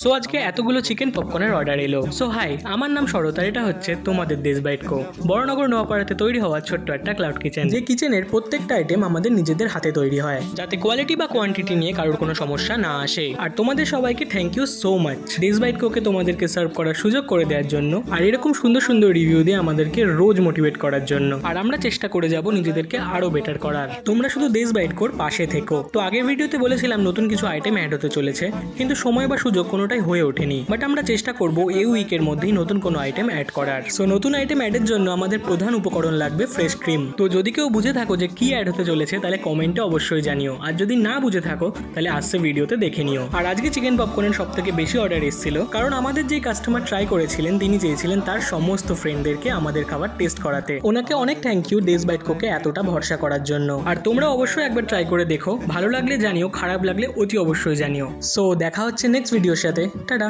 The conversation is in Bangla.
সো আজকে এতগুলো চিকেন পপকর্নের অর্ডার এলো। সো হাই, আমার নাম শরৎ আর এটা হচ্ছে তোমাদের দেশ বাইট কো। বড়নগর নোয়াপাড়াতে তৈরি হওয়া ছোট্ট একটা ক্লাউড কিচেন, যে কিচেনের প্রত্যেকটা আইটেম আমাদের নিজেদের হাতে তৈরি হয়, যাতে কোয়ালিটি বা কোয়ান্টিটি নিয়ে কারোর কোনো সমস্যা না আসে। আর তোমাদের সবাইকে থ্যাংক ইউ সো মাচ দেশ বাইট কোকে তোমাদেরকে সার্ভ করার সুযোগ করে দেওয়ার জন্য, আর এরকম সুন্দর সুন্দর রিভিউ দিয়ে আমাদেরকে রোজ মোটিভেট করার জন্য। আর আমরা চেষ্টা করে যাব নিজেদেরকে আরো বেটার করার। তোমরা শুধু দেশ বাইট কোর পাশে থেকো। তো আগের ভিডিওতে বলেছিলাম নতুন কিছু আইটেম অ্যাড হতে চলেছে, কিন্তু সময় বা সুযোগ কোনোটাই হয়ে ওঠেনি। বাট আমরা চেষ্টা করব এই উইকের মধ্যেই নতুন কোনো আইটেম অ্যাড করার। সো নতুন আইটেম অ্যাডের জন্য আমাদের প্রধান উপকরণ লাগবে ফ্রেশ ক্রিম। তো যদি কেউ বুঝে থাকো যে কি অ্যাড হতে চলেছে তাহলে কমেন্টে অবশ্যই জানিও, আর যদি না বুঝে থাকো তাহলে আসছে ভিডিওতে দেখে নিও। আর আজকে চিকেন পপকর্নের সব থেকে বেশি অর্ডার এসেছিল, কারণ আমাদের যে কাস্টমার ট্রাই করেছিলেন তিনি চেয়েছিলেন তার সমস্ত ফ্রেন্ডদেরকে আমাদের খাবার টেস্ট করাতে। ওনাকে অনেক থ্যাংক ইউ দেশ বাইট কোকে এতটা ভরসা করার জন্য। আর তোমরা অবশ্যই একবার ট্রাই করে দেখো, ভালো লাগলে জানিও, খারাপ লাগলে অতি অবশ্যই জানিও। সো দেখা হচ্ছে নেক্সট ভিডিওর সাথে। টাটা।